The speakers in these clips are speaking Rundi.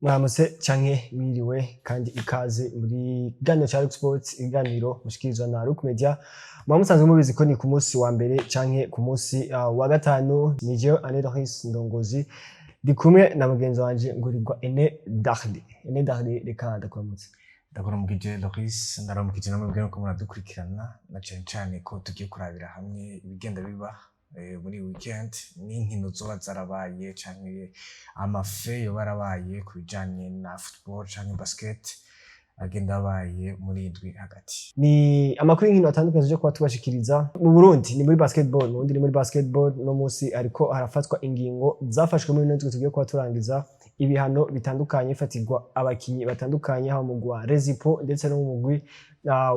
Mwaramutse canke mwiriwe kandi ikaze muri kiganiro ca Harico Sports, ibiganiro mushikirizwa na Harico Media. Musanzwe mubizi ko ni ku munsi wa mbere canke ku munsi wa gatanu. Ni jewe Anedoris Ndongozi ndi kumwe na mugenzi wanje ngurirwa Ene Dardi. Ene Dardi, reka ndakuramutse. Ndakuramukije Loris, ndaramukije namwe ko muradukurikirana na cane ko tugiye kurabira hamwe ibigenda biba muri weekend n'inkino zoba zarabaye canke amafe yo barabaye kubijanye na football canke basket agenda abaye muri indwi hagati. Ni amakuru y'inkino atandukanye zo kuba tubashikiriza. Mu Burundi ni muri basketball, mu Burundi ni muri basketball. No musi ariko harafatwa ingingo zafashwe muri ino ndwi tugiye kuba turangiza, ibihano bitandukanye bifatirwa abakinyi batandukanye haba mu mugwi Rezipo ndetse no mu mugwi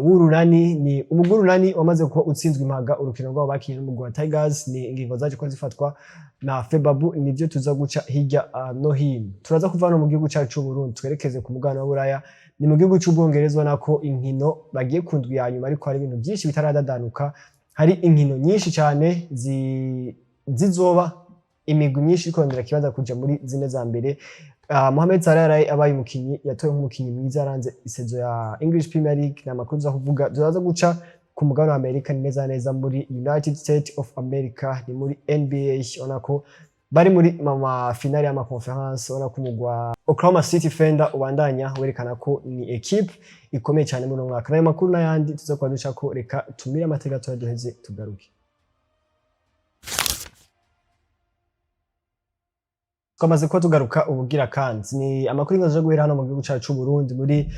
URUNANI. Ni umugwi URUNANI wamaze kuba utsinzwe impaga urukino rwabo bakinye n'umugwi wa Tigers. Ni ingingo zaje ko zifatwa na Febabu, nivyo tuza guca hirya no hino. Turaza kuva no mu gihugu cacu c'u Burundi twerekeze ku mugabane wa Buraya. Ni mu gihugu c'Ubwongereza nako inkino bagiye kundwi ya nyuma, ariko hari ibintu byinshi bitaradadanuka. Hari inkino nyinshi cyane zizoba, imigwi myinshi ikondera kibanza kuja muri zine za mbere. Mohamed Salah abaye umukinyi yatowe nk'umukinyi mwiza yaranze isezo ya English Premier League. Na makuru za kuvuga turaza guca ku mugabane wa Amerika, ni neza muri United States of America, ni muri NBA. Onako bari muri mama finale ya conference. Ona ku mugwa Oklahoma City Thunder ubandanya werekana ko ni equipe ikomeye cyane muri mwaka. Nayo makuru n'ayandi tuza kwaduca ko, reka tumire amateka duheze tugaruke. Twamaze ko tugaruka ubugira kandi ni amakuru y'ingazo guhera hano mu gihugu cacu c'u Burundi muri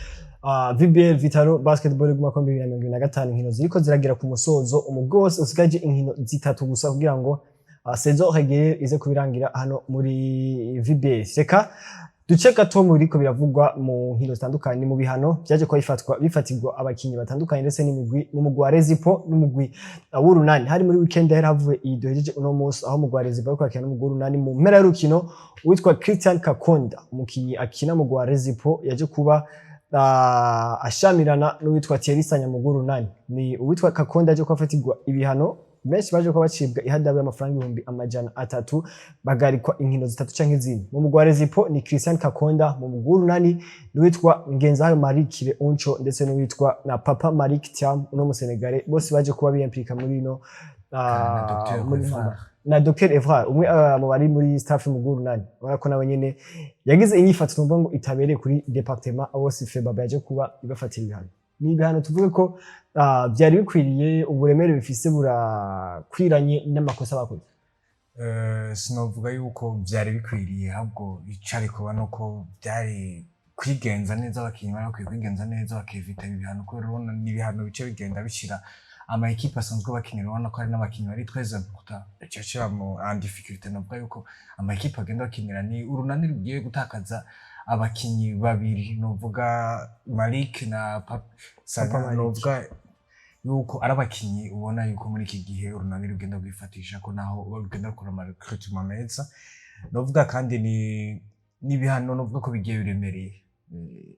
VBL Vitaro Basketball mu 2025. Inkino ziriko ziragira ku musozo, umugwi wose usigaje inkino zitatu gusa kugira ngo saison régulière ize kubirangira hano muri VBL. Reka duce gato mu biriko biravugwa mu nkino zitandukanye. Mu bihano byaje ko bifatirwa abakinyi batandukanye ndetse n'imigwi mu mugwi wa Rezipo n'umugwi URUNANI. Hari muri weekend yari havuye idohejeje uno munsi, aho mugwi wa Rezipo ariko akina n'umugwi URUNANI. Mu mpera y'urukino witwa Christian Kakonda, umukinyi akina mu mugwi wa Rezipo, yaje kuba ashamirana n'uwitwa Thierry Sanya mu mugwi URUNANI. Ni uwitwa Kakonda yaje ko afatirwa ibihano. Benshi baje ko bacibwa ihadabu y'amafaranga 300 bagarikwa inkino zitatu canke zine. Mu mugwi wa Rezipo ni Christian Kakonda, mu mugwi URUNANI n'uwitwa Ngenzayo Marikire Oncho ndetse n'uwitwa na Papa Malik Thiam uno mu Senegal. Bose baje kuba biyimplika muri no na Dr Evra, umwe mu bari muri staff mu mugwi URUNANI. Barako nawe nyene yagize inyifato numva ngo itabereye kuri departement, abo sife baba yaje kuba ibafatira ibihano. Ni ibihano tuvuge ko byari bikwiriye, uburemere bifise burakwiranye n'amakosa bakoze. Sinovuga yuko byari bikwiriye, ahubwo icari kuba nuko byari kwigenza neza, abakinyi barakwiye kwigenza neza bakevita ibihano, kubera urabona ni ibihano bice bigenda bishira ama equipe asanzwe bakinira. Urabona ko hari n'abakinyi bari tweze kuta cyacha mu difficulty. Navuga yuko ama equipe agenda bakinira ni URUNANI rugiye gutakaza abakinyi babiri, novuga Malik na Papa. Novuga yuko ari abakinyi ubona yuko muri iki gihe URUNANI rugenda kwifatisha ko naho bagenda gukora ama recruitment meza. Novuga kandi ni bihano novuga ko bigiye biremereye.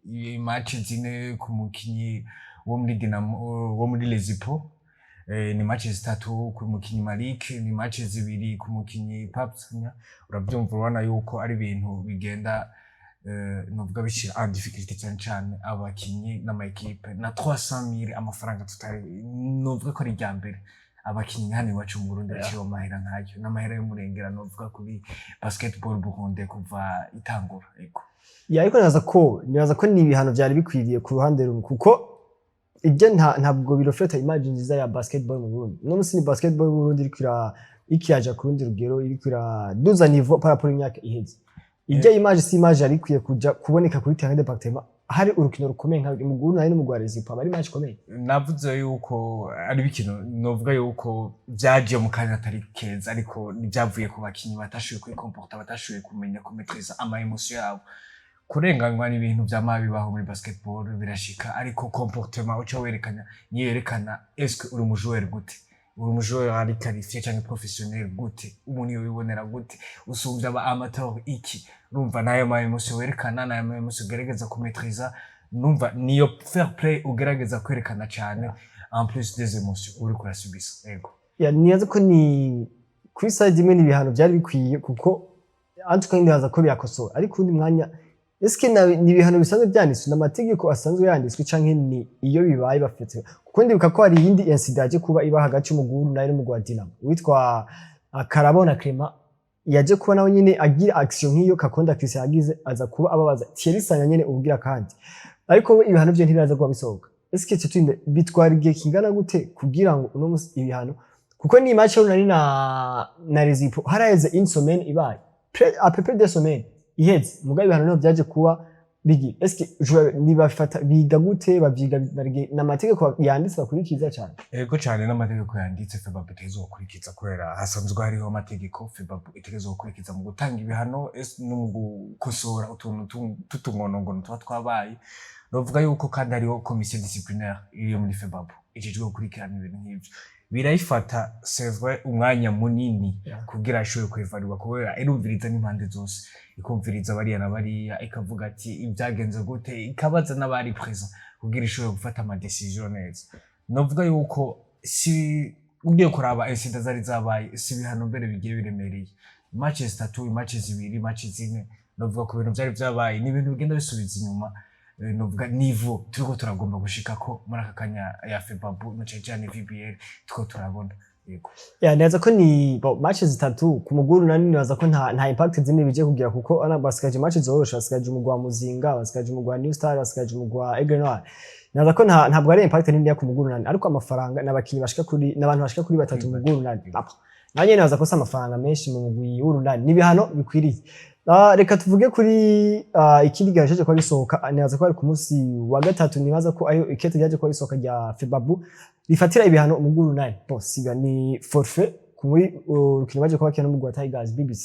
Iyi match zine ku mukinyi wo muri Dinamo wo muri Rezipo, ni match zitatu ku mukinyi Malik, ni match zibiri ku mukinyi Papsnya. Urabyumva urabona yuko ari ibintu bigenda novuga bishira en difficulté cyane abakinyi n'ama equipe. Na 300,000 amafaranga tutari novuga ko ari ryambere abakinyi hano iwacu mu Burundi baciye mahera nkayo, n'amahera y'umurengera novuga kuri basketball Burundi kuva itangura. Ariko nibaza ko ni ibihano byari bikwiriye ku ruhande rumwe, kuko ibyo ntabwo birofeta image nziza ya basketball mu Burundi. No musi ni basketball mu Burundi ikiyaja ku rundi rugero, irikira duza niveau par rapport imyaka iheze. Ijya image si image arikwiye kuja kuboneka kuri terrain de departement. Hari urukino rukomeye nka mu Burundi no mu Rwanda Rezipo ari match ikomeye. Navuze yuko ari bikino, novuga yuko byaje mu kanya atari keza, ariko nibyavuye ku bakinyi batashuye kuri comporta, batashuye kumenya kumetriza ama emotion yabo. Kurenganywa ni ibintu byamabibaho muri basketball birashika, ariko comportement uco werekana yerekana est-ce uri umujoueur gute, uri umujoueur ari qualifié cyangwa professionnel gute, umuntu yibonera gute, usumbya aba amateur iki. Urumva nayo ma emotion werekana, nayo ma emotion ugerageza kumetriza. Numva niyo fair play ugerageza kwerekana cyane en plus des emotions uri kurasubisa. Niyaza ko ni kuri side imwe n'ibihano byari bikwiye, kuko antuka ndaza ko byakosora, ariko undi mwanya eske ni ibihano bisanzwe byanditswe n'amategeko asanzwe yanditswe canke ni iyo bibaye bafite kuko ndibuka ko hari iyindi incident yaje kuba iba hagati y'umuguru nayo n'umugwa Dinamo witwa Karabona Clement yaje kuba nawe nyine agira action nk'iyo Kakonda Christian yagize aza kuba ababaza Thierry Sanya nyene ubwira kandi ariko ibihano byo ntiraza kuba bisohoka eske cyo twinde bitwara igihe kingana gute kugira ngo uno musi ibihano kuko ni match y'urunani na Rezipo haraheze une semaine ibaye à peu près 2 semaines iheze mugabe ibihano no byaje kuba bigi eske ni bafata biga gute bavyiga n'amategeko yanditse bakurikiza cyane ego cyane n'amategeko yanditse FEBAB itezo gukurikiza kubera hasanzwe hariho amategeko FEBAB itezo gukurikiza mu gutanga ibihano no mu gukosora utuntu tutungonongono tuba twabaye novuga yuko kandi hariho commission disciplinaire iri muri FEBAB ijejwe gukurikirana ibintu nk'ivyo birayifata sevwe umwanya munini kugira ashobore kwevarirwa kubera irumviriza n'impande zose ikumviriza bariya na bariya ikavuga ati ibyagenze gute ikabaza n'abari present kugira ishobore gufata ama decision neza novuga yuko si ugiye kuraba incident zari zabaye si bihano mbere bigiye biremereye matches 3 matches 2 matches 4 novuga ku bintu byari byabaye ni ibintu bigenda bisubiza inyuma novuga niveau turiko turagomba gushika ko muri aka kanya ya FEBAB no cyane VBL tuko turabona yego neza ko ni matches 3 ku muguru nani nibaza ko nta impact zimwe bije kugira kuko ana basikaje matches zorosha basikaje umugwa Muzinga basikaje umugwa New Star basikaje umugwa Aigle Noir naza ko ntabwo ari impact nini ya ku muguru nani ariko amafaranga n'abakinyi bashika kuri n'abantu bashika kuri 3 mu muguru nani nanye naza ko amafaranga menshi mu mugwi URUNANI n'ibihano bikwiriye reka tuvuge kuri ikindi gahejeje kwa gisohoka naza ko ari ku munsi wa gatatu nibaza ko ayo ikete ryaje kwa gisohoka rya FEBAB rifatira ibihano umuguru URUNANI siga ni forfait kuri urukino baje kwa bakina n'umugwi wa Tigers BBC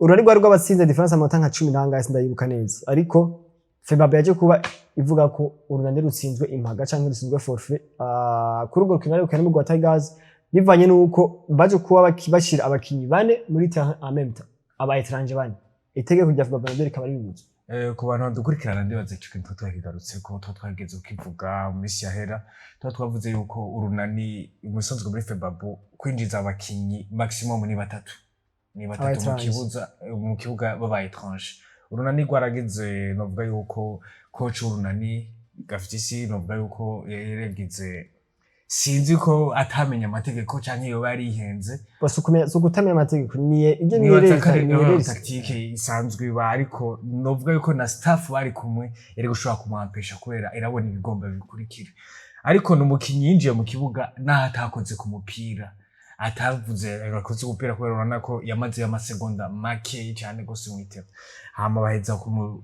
urari rw'abatsinze difference amanota nka 10 nanga ndayibuka neza ariko FEBAB yaje kuba ivuga ko URUNANI rutsinzwe impaga canke rutsinzwe forfait kuri urwo rukino ariko n'umugwi wa Tigers bivanye nuko baje kuba bashira abakinyi bane muri terrain en même temps aba étranger bane itegeko rya FEBAB nabyo rikaba ribuze ku bantu dukurikirana ndibaza ikintu twahigarutse ko twageze ukivuga mu misi yahera twavuze yuko URUNANI umusanzwe muri FEBAB kwinjiza abakinyi maximum ni batatu mu kibuga baba étranger URUNANI gwaragize novuga yuko coach URUNANI gafitisi novuga yuko yaregize sinzi ko atamenya amategeko canke yo bari ihenze so gutamenya amategeko ni ibyo ni tactique isanzwe ba ariko novuga yuko na staff bari kumwe yari gushobora kumwampesha kubera irabona ibigomba bikurikira ariko n'umukinyi yinjiye mu kibuga n'ahatakoze ku mupira atavuze arakoze umupira kubera urana ko yamaze y'amasegonda make cyane gose mwitero hama baheza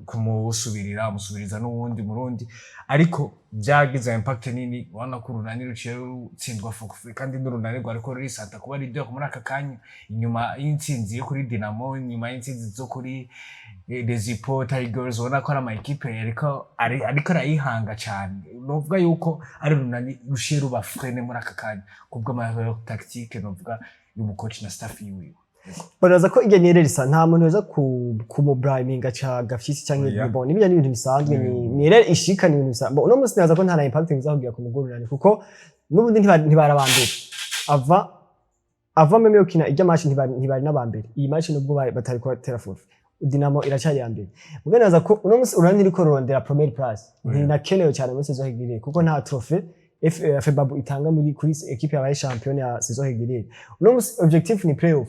kumusubirira amusubiriza n'uwundi murundi ariko byagize impact nini wana ko URUNANI ruciye rutsindwa fokufe kandi n'URUNANI rwariko rurisata kuba ari byo muri aka kanya inyuma y'intsinzi yo kuri Dinamo inyuma y'intsinzi zo kuri Rezipo Tigers ubona ko ari ama equipe ariko arayihanga cyane novuga yuko ari URUNANI ruciye ruba frene muri aka kanya kubwo ama tactique novuga y'umucoach na staff yiwe baraza ko ijya nirerisa nta muntu weza kumubriminga ca gafyisi canke bon nibyo ni ibintu bisanzwe ni rero ishika ni ibintu bisanzwe no musi naza ko nta na impact bizahugira ku muguru nani kuko nubundi ntibarabambere ava meme yokina ijya match ntibari nabambere iyi match nubwo batari ko terafort Dinamo iracyari yambere mugana naza ko uno musi URUNANI riko rondera premier place ntinakenewe cyane muri saison hegiriye kuko nta trophy FEBAB itanga muri kuri equipe yabaye champion ya saison hegiriye uno musi objectif ni playoff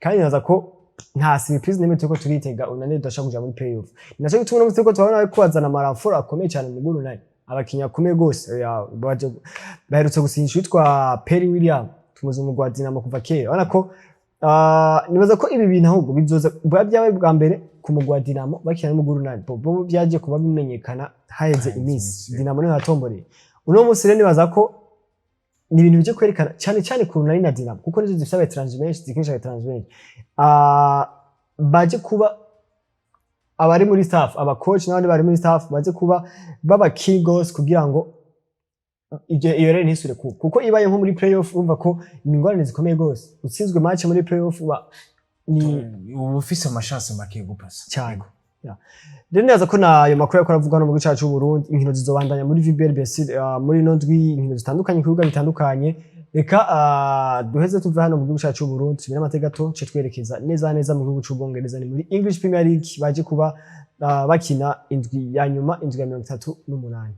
kandi naza ko nta surprise nimwe tuko turitega URUNANI dashaka kuja muri playoff naco gituma no tuko twabona ko azana amaramforo akomeye cyane mu URUNANI abakinya akomeye gose baherutse gusinyisha witwa Perry William tumuze mu Dinamo kuva kera urabona ko nibaza ko ibi bintu ahubwo bizoza byabaye bwa mbere ku mugwa Dinamo bakina mu URUNANI bo byaje kuba bimenyekana haheze iminsi Dinamo niho yatomboreye uno musi rero nibaza ko ni ibintu bije kwerekana cyane ku URUNANI na Dinamo kuko nizo zifite abatransfers zikinisha abatransfers baje kuba abari muri staff aba coach n'abandi bari muri staff baje kuba baba key goals kugira ngo iyo rero ntisure kuko ibaye nko muri playoff urumva ko ingorane zikomeye gose utsinzwe match muri playoff ni ufise amashance make gupasa cyane rero neza ko nayo makuru yakora avuga no mu gice cyacu Burundi inkino zizobandanya muri VBL muri nondwi inkino zitandukanye ku bibuga bitandukanye reka duheze tuve hano mu gihugu cyacu Burundi tubire amateka gato cyo twerekeza neza mu gihugu cy'Ubwongereza ni muri English Premier League baje kuba bakina indwi ya nyuma, indwi ya 38.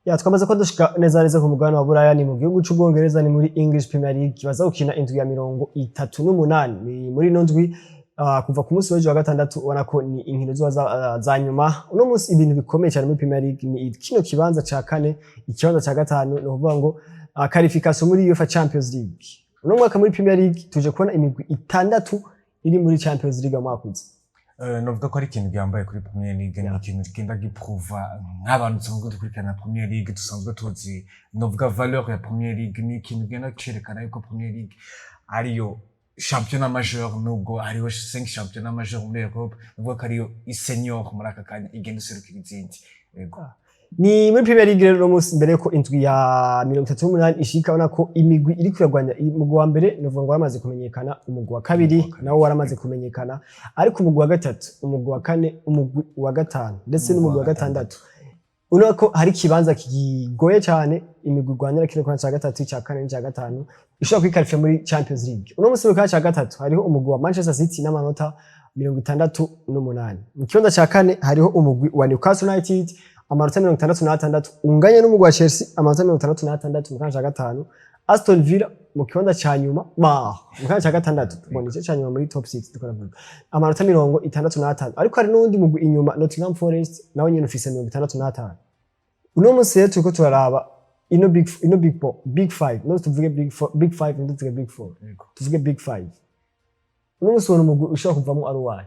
Ya twamaze ko dushika neza ku mugabane wa Buraya, ni mu gihugu c'Ubwongereza, ni muri English Premier League, baza gukina indwi ya 38. Ni muri ino ndwi kuva ku munsi w'ejo wa gatandatu, ubona ko ni inkino za nyuma. Uno munsi ibintu bikomeye cyane muri Premier League ni kino kibanza ca kane, ikibanza ca gatanu, no kuvuga ngo qualification muri UEFA Champions League. Uno mwaka muri Premier League tuje kubona imigwi 6 iri muri Champions League amakuze. Novuga ko ari ikintu byambaye kuri Premier League, ni ikintu kigenda giprova nk'abantu dusanzwe dukurikirana Premier League, dusanzwe tuzi novuga valeur ya Premier League, ni ikintu genda cerekana yuko Premier League ariyo championnat majeur, nubwo hariho 5 championnat majeur muri Europe, novuga ko ariyo senior muri aka kanya igenda iserukira izindi. Yego. Ni muri Premier League rero munsi mbere ko indwi ya 38 ishika, ubona ko imigwi iri kuragwanya. Umugwi wa mbere novuga ngo waramaze kumenyekana, umugwi wa kabiri nawo waramaze kumenyekana, ariko umugwi wa gatatu, umugwi wa kane, umugwi wa gatanu ndetse n'umugwi wa gatandatu, ubona ko hari kibanza kigoye cyane. Imigwi rwanyira kino kwa ca gatatu, ca kane n'ca gatanu ishobora kwikarifya muri Champions League. Uno munsi kwa ca gatatu hariho umugwi wa Manchester City n'amanota 68. Mu kibanza ca kane hariho umugwi wa Newcastle United amanota 66, unganya n'umugwi wa Chelsea amanota 66 mu kanya ca gatanu. Aston Villa mu kibanza ca nyuma mu kanya ca gatandatu, tubona ico ca nyuma muri top 6 tukaravuga amanota 65, ariko hari n'undi mugwi inyuma, Nottingham Forest nawe nyene ufise 65. Uno munsi rero turiko turaraba ino big 5, no tuvuge big 5 ndo tuvuge big 4, tuvuge big 5. Uno munsi wona umugwi ushaka kuvamo ari wahe?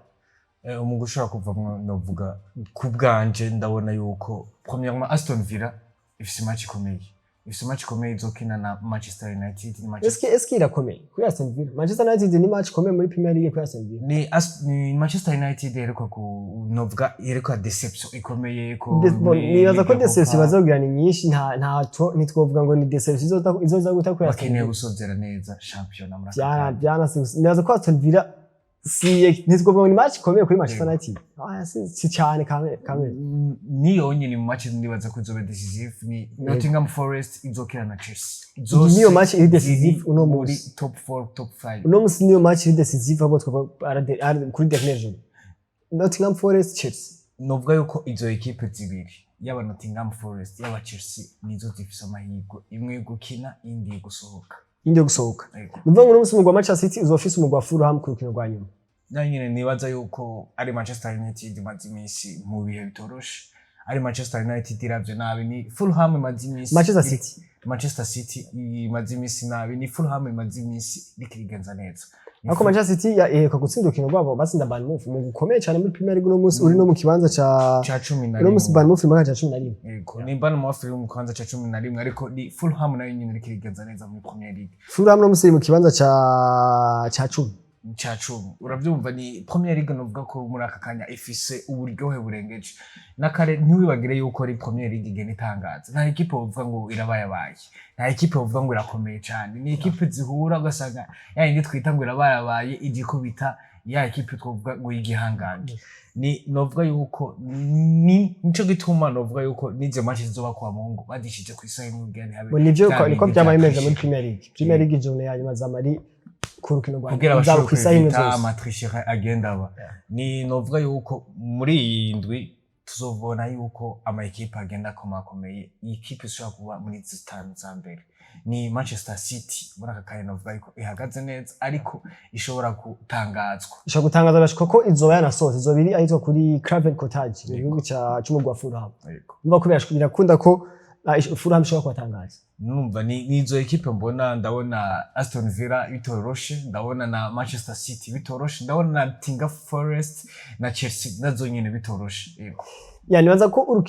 Umugwi ushaka kuvamo novuga ku bwanje, ndabona yuko premièrement Aston Villa ifise match ikomeye, izokina na Manchester United. Eski irakomeye kuri Aston Villa? Manchester United ni match ikomeye muri Premier League kuri Aston Villa. Ni Manchester United yerekwa ku novuga yerekwa deception ikomeye ko nibaza ko deception bazogira ni nyinshi, ntaco nitwovuga ngo ni deception izoza guta kuri Aston Villa. Bakeneye gusozera neza champion muri nibaza ko Aston Villa nitwovuga ngo ni match ikomeye kuri Manchester United. Si cyane kamwe ni yonyine mu match ndibaza ko izobe decisive. Ni Nottingham Forest izokina na Chelsea, niyo match iri decisive uno muri top 4 top 5. uno munsi niyo match iri decisive abo twaba kuri definition. Nottingham Forest Chelsea, novuga yuko izo equipe zibiri, yaba Nottingham Forest yaba Chelsea, nizo zifise amahirwe imwe gukina indi gusohoka. Nuvuga ngo uno munsi umugwi wa Manchester City uzofise umugwi wa Fulham ku rukino rwa nyuma. Nyine nibaza yuko ari Manchester United imaze iminsi mu bihe bitoroshe, ari Manchester United iravye nabi, ni Fulham imaze iminsi. Manchester City imaze iminsi nabi, ni Fulham imaze iminsi bikirigenza neza. Ako Manchester City yaheruka gutsinda urukino rwabo batsinda Bournemouth, mu gukomeye cyane muri Premier League. Uno munsi uri no mu kibanza ca 11. Uno munsi Bournemouth mu kibanza ca 11. Yego, ni Bournemouth uri mu kibanza ca 11, ariko ni Fulham nayo nyine bikirigenza neza muri Premier League. Fulham no munsi mu kibanza ca 10. Uravyumva, ni Premier League novuga ko muri aka kanya ifise uburyohe burengeje. Nakare ntiwibagire yuko ari Premier League igenda itangaza, nta equipe uvuga ngo irabayabaye, nta equipe uvuga ngo irakomeye cyane. Ni equipe zihura ugasanga yindi twita ngo irabayabaye igikubita ya equipe twovuga ngo igihanganje. Ni novuga yuko nico gituma novuga yuko nize match zizoba kwa Mungu badishije ku isaha imwe gani habe. Nivyo niko byamayemeje muri Premier League. Premier League jone yanyuma zamari kurukino rwa nzaba kwisahimwe amatrichere agenda aba. Ni novuga yuko muri iyi ndwi tuzobona yuko ama equipe agenda komakomeye. Iyi equipe ishobora kuba muri zitanu za mbere ni Manchester City, muri aka kanya novuga yuko ihagaze neza, ariko ishobora gutangazwa bashiko ko izoba yanasoze, izobiri ahitwa kuri Craven Cottage mu gihugu cy'umugwi wa Fulham. Numva ko birakunda ko Fulham ishobora kubatangaza. Numva ni izo equipe mbona, ndabona Aston Villa bitoroshe, ndabona na Manchester City bitoroshe, ndabona na Nottingham Forest na Chelsea nazo nyene bitoroshe. Yego, nibaza ko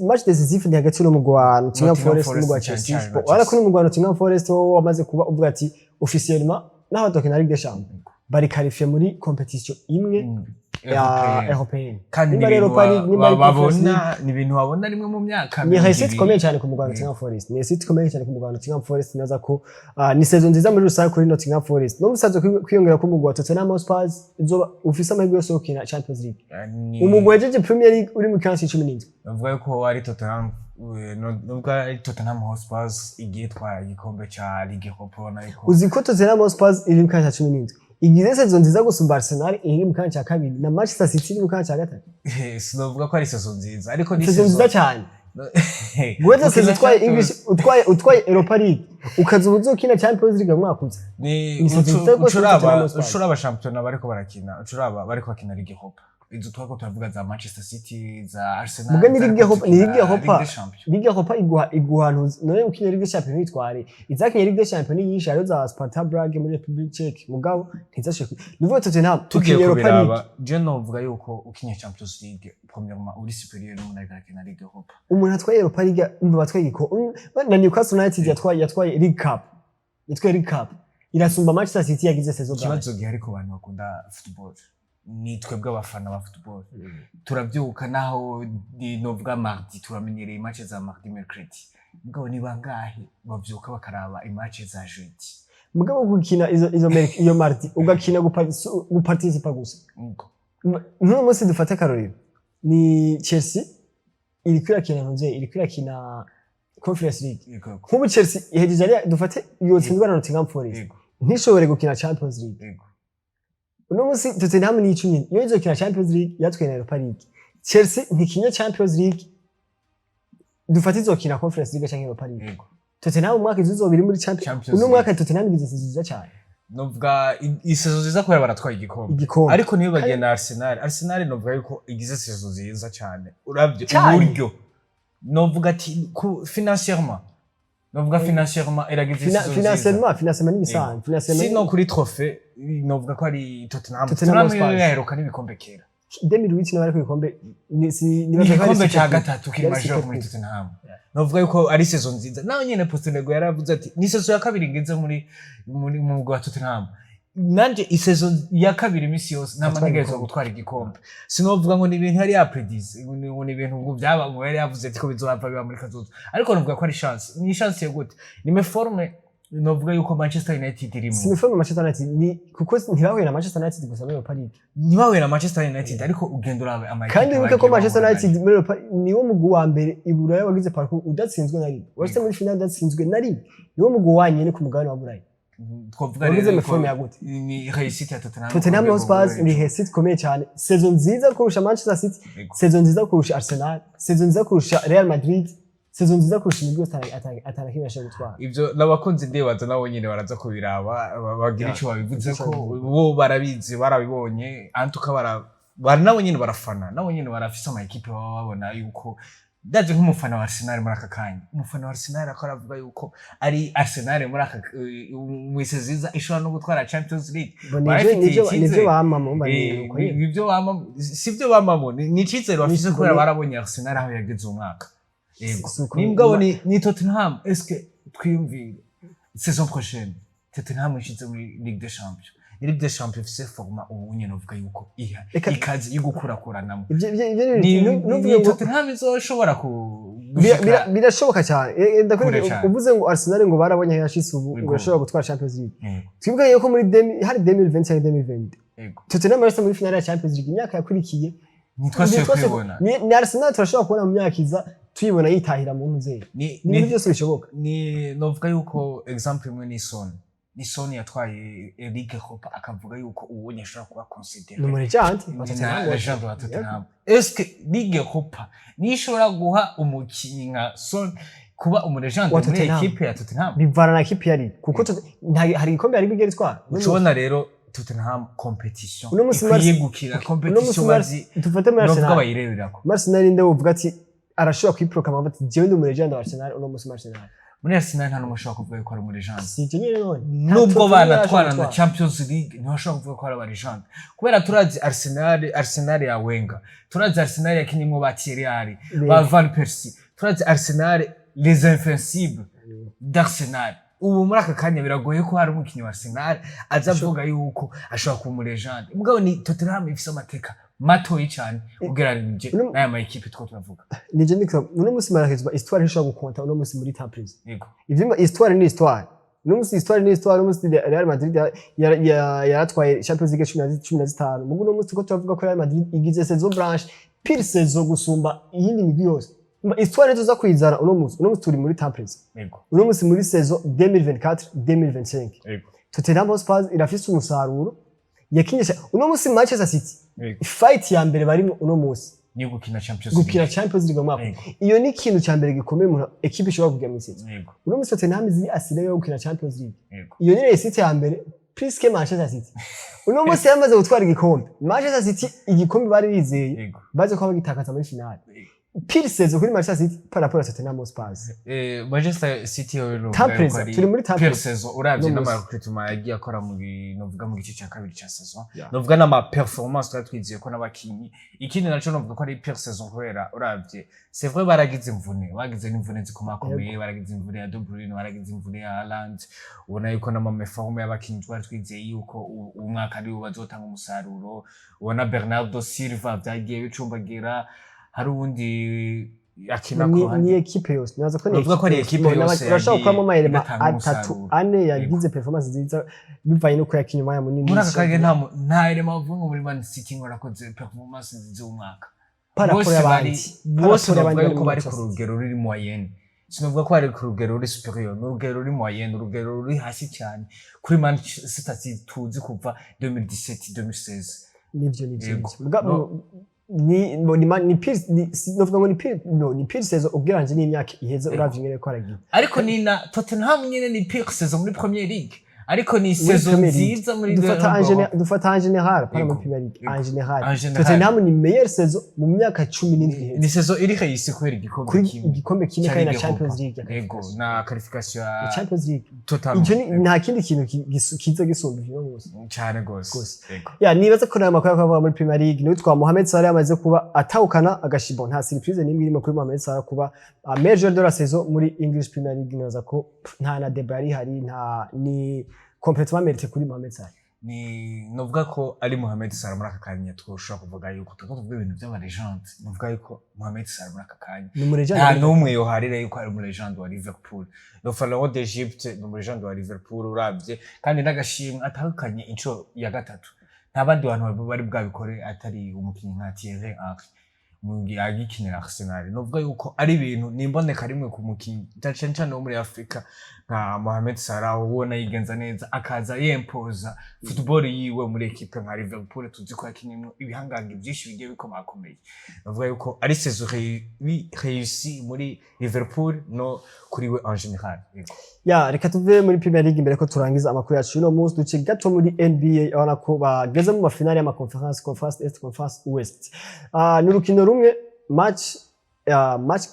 match decisive ni hagati y'umugwi wa Nottingham Forest n'umugwi wa Chelsea. Wala ko n'umugwi wa Nottingham Forest wo wamaze kuba uvuga ati officiellement naho tokina Ligue des Champions bari qualifié muri competition imwe ya European. Kandi ni ibintu babona rimwe mu myaka. Ni recette ikomeye cyane ku mugwi wa Nottingham Forest. Ni recette ikomeye cyane ku mugwi wa Nottingham Forest. Naza ko ni saison nziza muri rusange kuri Nottingham Forest. No musazo kwiyongera ku mugwi wa Tottenham Hotspur izoba ufise amahirwe yose yo gukina Champions League. Umugwi wajeje Premier League uri mu kibanza 17. Bavuga ko ari Tottenham, nubwo ari Tottenham Hotspur igiye twara igikombe ca Ligue Europa, ariko uzi ko Tottenham Hotspur iri mu kibanza 17. igize saison nziza gusumba Arsenal iri mu kanya cya kabiri na Manchester City iri mu kanya cya gatatu. Sinovuga ko ari saison nziza ariko ni saison nziza cyane. Gweza saison utwaye English utwaye Europa League ukaza uzokina Champions League mwakuze. Ni ucuraba championnat bariko barakina bariko bakina Ligue Europa. Izo twako turavuga za Manchester City za Arsenal. Muga ni Ligue Europa iguhantu none ukinye Ligue Champions itware. Izakinye Ligue Champions yisha rero za Sparta Prague muri Republic Czech. Mugabo ntizashike. Nivuga Tottenham tukinye Europa League. Je novuga yuko ukinye Champions League premièrement uri supérieur mu na Ligue Europa. Umuntu atwaye Europa League batwaye iko. Na Newcastle United yatwaye League Cup. Yatwaye League Cup. Irasumba Manchester City yagize saison bwa. Kibazo gihari ku bantu bakunda football. Ni twebwe abafana ba football turabyuka naho novuga mardi turamenyereye match za mardi mercredi mugabo ni bangahe bavyuka bakaraba imatch za jeudi mugabo gukina iyo mardi ugakina guparticipa gusa no munsi dufata karorero ni Chelsea iri kwirakina Conference League kubu Chelsea ihejeje ari dufate yotsinzwe na Nottingham Forest ntishobore gukina Champions League. Uno musi Tottenham ni icumi iyo izokina Champions League yatwaye na Europa League. Chelsea ntikinya Champions League dufata izokina Conference League cyangwa Europa League. Tottenham umwaka izobiri muri Champions. Uno mwaka Tottenham igize seziza cyane. Novuga isezo ziza ko baratwaye igikombe. Ariko niyo bagenda Arsenal novuga yuko igize sezo ziza cyane. Uravye uburyo novuga ati financièrement novuga financièrement eragize financièrement ni bisanzwe sino kuri trophée novuga ko ari Tottenham yaheruka n'ibikombe kera 2008 nabari ku bikombe igikombe cya gatatu kiri major muri Tottenham novuga yuko ari saison nziza naho nyene Postenego yaravuze ati ni saison ya kabiri ngize muri mugwa wa Tottenham nanje isaison ya kabiri misi yose namanigezwa gutwara igikombe sinovuga ngo ni ibintu yari yapredize ngo ni ibintu ngo byaba ngo yari yavuze ati ko bizohava biba muri kazoza ariko novuga ko ari chance ni chance yo gute ni me forme novuga yuko Manchester United irimo si forme Manchester United ni kuko ntibahuye na Manchester United gusa muri Europa League ntibahuye na Manchester United ariko ugenda urabe amakipe kandi wibuke ko Manchester United muri Europa niwo mugwi wa mbere iburayi wagize parcours udatsinzwe na rimwe wase muri final udatsinzwe na rimwe niwo mugwi wanyene ku mugabane wa burayi twavuga rero ni réussite ya Tottenham Hotspur ni réussite komeye cyane saison nziza kurusha Manchester City saison nziza kurusha Arsenal saison nziza kurusha Real Madrid saison nziza kurusha imigwi atarakibasha gutwara ivyo nabakunze ndebaza nabo nyene baraza kubiraba bagira ico babivuze ko bo barabizi barabibonye antuka nabo nyene barafana nabo nyene barafise ama equipe baba babona yuko daje nk'umufana wa Arsenal muri aka kanya umufana wa Arsenal akora avuga yuko ari Arsenal muri aka mwiseziza ishobora no gutwara Champions League nivyo bamama nivyo bamama sivyo bamama ni cizero bafise kubera barabonye Arsenal aho yageze umwaka nimbwa ni Tottenham est-ce que twiyumvire saison prochaine Tottenham ishize muri Ligue des Champions Ligue des Champions c'est format ubunye novuga yuko ikazi igukurakuranamo ni Tottenham izoshobora birashoboka cyane ndakuri uvuze ngo Arsenal ngo barabonye yashise ubu ngo bashobora gutwara Champions League twibuke yuko muri hari 2020 cyangwa 2020 Tottenham yari muri final ya Champions League imyaka yakurikiye nitwashe kwibona ni Arsenal turashobora kubona mu myaka iza tuyibona yitahira mu ntuze ni byose bishoboka ni novuga yuko example imwe ni Son yatwaye Ligue Europa akavuga yuko ubonye ashobora kuba considéré numero cyane legend wa Tottenham est-ce que Ligue Europa ni ishobora guha umukinyi nka Son kuba umulegend muri equipe ya Tottenham bivana na equipe yari kuko hari ikombe yari bigera itwara ucubona rero Tottenham competition yegukira competition bazi dufate muri Arsenal bayireberako Arsenal inde uvuga ati arashobora kwiprokama bati jewe ndi umulegend wa Arsenal uno musi Arsenal muri Arsenal nta n'umushaka kuvuga ko ari umulegend si cyo nyene none nubwo banatwara na Champions League ntibashaka kuvuga ko ari abalegend kubera turazi Arsenal ya Wenger turazi Arsenal ya kinyimo ba Thierry ba Van Persie turazi Arsenal les invincibles d'Arsenal ubu muri aka kanya biragoye ko hari umukinyi wa Arsenal azavuga yuko ashobora kuba umulegend mugabo ni Tottenham ifise amateka matoyi cyane ugeranije n'aya ma equipe two turavuga nije niko uno musi marakizwa histoire ishobora gukonta uno musi muri Tampres yego ivyo histoire ni histoire uno musi histoire ni histoire uno musi Real Madrid yaratwaye Champions League 15 mugo uno musi ko turavuga ko Real Madrid igize saison blanche pire saison gusumba iyindi migwi yose histoire tuza kwizana uno musi turi muri Tampres yego uno musi muri saison 2024 2025 yego Tottenham Hotspur irafise umusaruro yakinyesha uno musi Manchester City fight ya mbere barimo uno musi ni gukina Champions League gukina Champions League mwaka iyo ni ikintu cya mbere gikomeye umuntu equipe ishobora kugira mu City uno musi Tottenham ziri asile yo gukina Champions League iyo ni City ya mbere plus que Manchester City uno musi yamaze gutwara igikombe Manchester City igikombe bari bizeye baje ko bagitakaza muri finale pire saison kuri Manchester City par rapport à Tottenham Hotspur Manchester City yo turi muri pire saison uravye n'amarukrituma yagiye akora mu novuga mu gice cya kabiri cya saison novuga n'ama performance twatwiziye ko n'abakinyi ikindi naco novuga ko ari pire saison kubera uravye c'est vrai baragize imvune bagize n'imvune zikomakomeye baragize imvune ya De Bruyne baragize imvune ya Haaland ubona yuko n'amameforme y'abakinyi twatwizeye yuko umwaka ari wo bazotanga umusaruro ubona Bernardo Silva byagiye bicumbagira hari undi akina ko ni equipe yose naza ko ni equipe yose urashaka kwamo mahirema 3 yagize performance nziza bivanye no ko yakinye maya munini muri aka kage nta irema avunga muri Man City ngo rakoze performance nziza umwaka bose bavuga yuko bari ku rugero ruri moyenne sinavuga ko bari ku rugero ruri superior n'urugero ruri moyenne urugero ruri hasi cyane kuri Manchester City tuzi kuva 2017 2016 nivyo ni pire saison ubwiranje n'imyaka iheze uravye ngere ko aragiye ariko ni na Tottenham nyene ni pire saison muri Premier League ariko ni saison nziza muri dufata en general para muri Premier League en general Tottenham ni meilleure saison mu myaka 17 ni saison iri khayisi kubera igikombe kimwe kandi na Champions League yego na qualification ya Champions League totalement icyo nta kindi kintu kiza gisumba ibyo bose cyane gose ya nibaza ko na makuru akava muri Premier League ni twa Mohamed Salah amaze kuba atahukana agashibo nta surprise nimwe irimo kuri Mohamed Salah kuba major de la saison muri English Premier League nibaza ko nta na debari hari nta ni complètement mérité kuri Mohamed Salah ni novuga ko ari Mohamed Salah muri aka kanya twoshobora kuvuga yuko tuvuga ibintu by'aba legend novuga yuko Mohamed Salah muri aka kanya ni muri legend nta numwe yo harire yuko ari muri legend wa Liverpool no Pharaon d'Egypte ni muri legend wa Liverpool uravye kandi n'agashimwe atahukanye inco ya gatatu nta bandi bantu bari bwabikore atari umukinyi nka Thierry Henry mu gikinira Arsenal novuga yuko ari ibintu nimboneka rimwe ku mukinyi cyane wo muri Afrika nka Mohamed Salah ubona yigenza neza akaza yempoza football yiwe muri equipe nka Liverpool tuzi ko yakinimwe ibihangange byinshi bigiye bikomakomeye novuga yuko ari saison réussi muri Liverpool no kuri we en general ya reka tuve muri Premier League imbere ko turangiza amakuru yacu no munsi duce gato muri NBA abana ko bageze mu mafinali y'ama conference Est conference West n'urukino rumwe match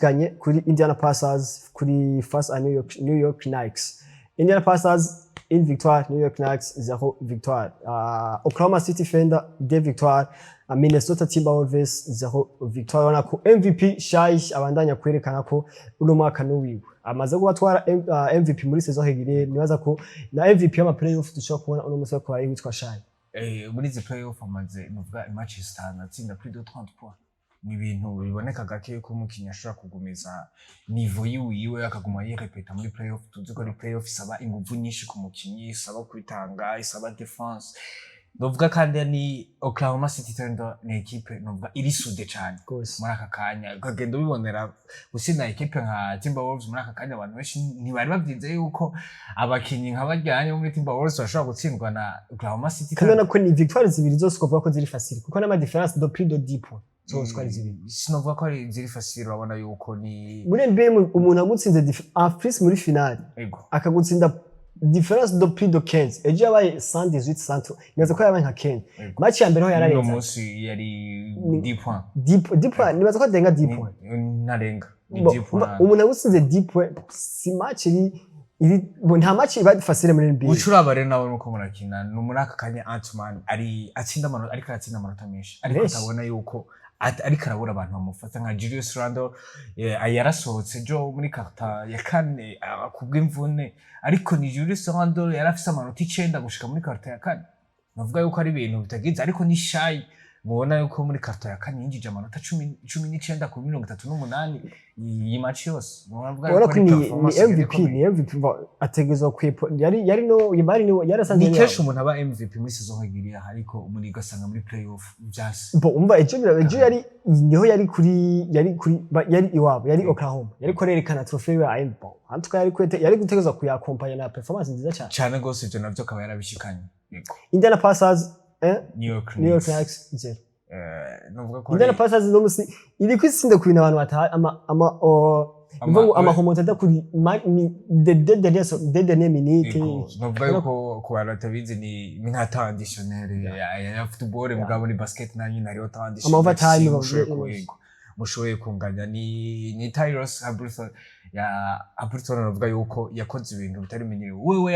gagné kuri Indiana Pacers kuri face à New York Knicks. Indiana Pacers une victoire, New York Knicks 0 victoire. Oklahoma City Thunder 2 victoires, Minnesota Timberwolves 0 victoire. On a ko MVP Shai abandanya kwerekana ko uno mwaka n'uwiwe amaze kubatwara MVP muri saison hegire nibaza ko na MVP y'ama playoff dushobora kubona uno musore ko ari witwa Shai. Muri the playoff amaze nuvuga matches 5 atsinda plus de 30 points. Ni ibintu biboneka gake ko umukinnyi ashobora kugumiza niveau yiwe akaguma yirepeta muri playoff tuzi ko playoff isaba ingufu nyinshi ku mukinnyi isaba kwitanga isaba defense novuga kandi ni Oklahoma City Thunder ni equipe novuga iri sude cyane muri aka kanya kagenda bibonera gusina equipe nka Timberwolves muri aka kanya abantu benshi ntibari babyize yuko abakinnyi nk'abajyanye muri Timberwolves bashobora gutsindwa na Oklahoma City kandi nako ni victoire zibiri zose kuvuga ko ziri facile kuko n'ama difference de plus de 10 points sinovuga ko ari ziri facile urabona yuko ni muri NBA umuntu agutsinze en plus muri finale akagutsinda difference de plus de 15 ejo yabaye 118 centre nibaza ko yabaye nka 15 match ya mbere ho yararenze no munsi yari 10 points 10 points nibaza ko denga 10 points narenga 10 points umuntu agutsinze 10 points si match iri nta match iba facile muri NBA ucuraba rero nawe nuko murakina no muri aka kanya Ant-Man ari atsinda amanota ariko atsinda amanota menshi ariko tabona yuko ariko arabura abantu bamufata nka Julius Randle yarasohotse jo muri karta ya kane kubw'imvune ariko ni Julius Randle yarafise amanota 9 gushika muri karta ya kane navuga yuko ari ibintu bitagize ariko ni Shai mubona yuko muri karta ya kane yinjije amanota 19 ku 38 iyi match yose navuga ko ni MVP ategezwa kwipo yari no yarasanze ni kesho umuntu aba MVP muri saison nk'iriya ariko umuntu igasanga muri playoff byase umva ejo yari niho yari iwabo yari Oklahoma yari korerekana trophy ya NBA antuka yari gutegezwa kuyakompanya na performance nziza cyane gose ibyo navyo akaba yarabishikanye Indiana Pacers New York New York Knicks. Knicks 0. Novuga ko Indiana Pacers no musi iri kwisinda ku bintu abantu bataha ama homotada kuri de minute. Novuga yuko ku bantu batabizi ni nka traditionnel ya football mugabo ni basket na nyine hariho traditionnel. Ama overtime mushoboye kunganya ni Tyrus Haberton novuga yuko yakoze ibintu bitari menyerewe. Wewe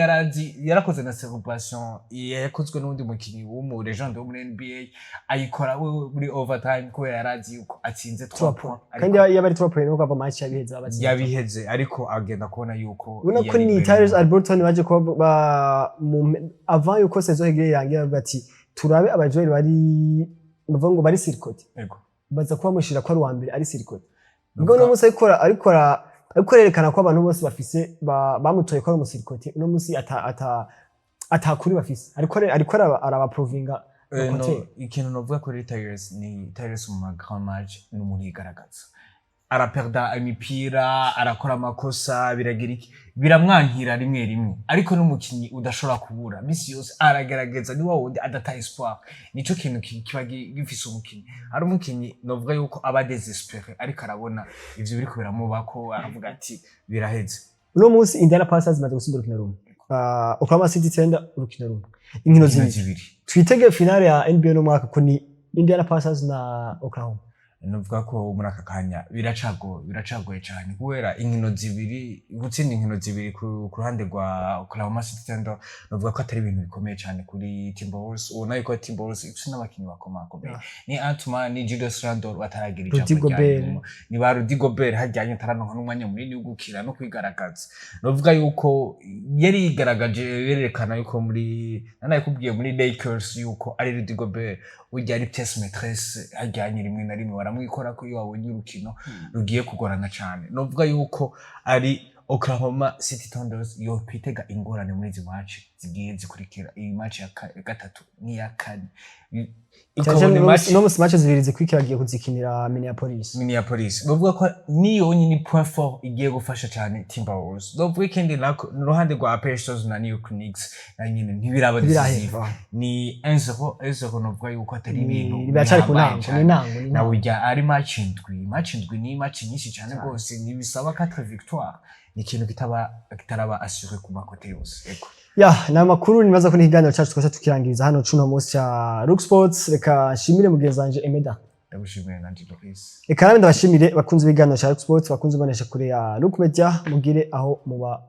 yarakoze na celebration yakozwe n'undi mukinyi w'umu legend wo muri NBA ayikora wewe muri overtime ko yarazi yuko atsinze 3 points. Kandi yabari 3 points nuko ava match yabiheze ariko agenda kubona yuko ubona ko ni Tyrus Haberton baje ko avant yuko saison igiye yangira bati turabe abajori bari ngo bari circuit. Yego. Baza kuba mushira ko ari wa mbere ari circuit. Ngo no musi ariko yerekana ko abantu bose bafise bamutoye ko ari umusirikoti no musi atakuri bafise ariko araba provinga ikintu novuga kuri Tyrus mu grand match n'umuntu yigaragaza araperda imipira arakora amakosa biragira iki biramwankira rimwe ariko n'umukinyi udashobora kubura misi yose aragerageza ni wawundi adata espoir nico kintu kiba gifise umukinyi ari umukinyi novuga yuko aba désespéré ariko arabona ivyo biri kubera mu bako aravuga ati biraheze uno munsi Indiana Pacers maze gutsinda urukino rumwe Oklahoma City Thunder urukino rumwe inkino zibiri twitege finale ya NBA no mwaka ko ni Indiana Pacers na Oklahoma. Nuvuga ko muri aka kanya biracagoye cyane kubera inkino zibiri gutsinda inkino zibiri ku ruhande rwa Oklahoma City Thunder nuvuga ko atari ibintu bikomeye cyane kuri Timberwolves. Ubona yuko Timberwolves ifite n'abakinnyi bakomeye ni Antman ni Julius Randle bataragira ijambo ryabo ni ba Rudy Gobert hajyanye taranonka n'umwanya munini wo gukira no kwigaragaza. Nuvuga yuko yari yigaragaje yerekana yuko nanayikubwiye muri Lakers yuko ari Rudy Gobert ujya ari pièce maîtresse hajyanye rimwe na rimwe baramwikora ko iyo wabonye urukino rugiye kugorana cyane. Novuga yuko ari Oklahoma City Thunder yo kwitega ingorane muri izi match zigiye zikurikira iyi match ya gatatu ni ya kane no musi match zibiri zikurikira giye kuzikinira Minneapolis. Novuga ko niyo nyine point fort igiye gufasha cyane Timberwolves. Novuga ikindi n'uruhande rwa Pacers na New York Knicks na nyine ntibiraba decisive ni 1-0 novuga yuko atari ibintu biracyari ku nango na ujya ari match indwi ni match nyinshi cyane rwose ni bisaba 4 victoire ni ikintu kitaraba assuré ku makote yose. Yego na makuru nimaza ko ni higaniro cyacu twese tukirangiriza hano cuno munsi cha Rook Sports. Reka shimire mugezanje Emeda. Ndagushimire nanje Doris. Reka namwe ndabashimire bakunze ibiganiro cya Rook Sports bakunze banesha kure ya Rook Media mugire aho muba.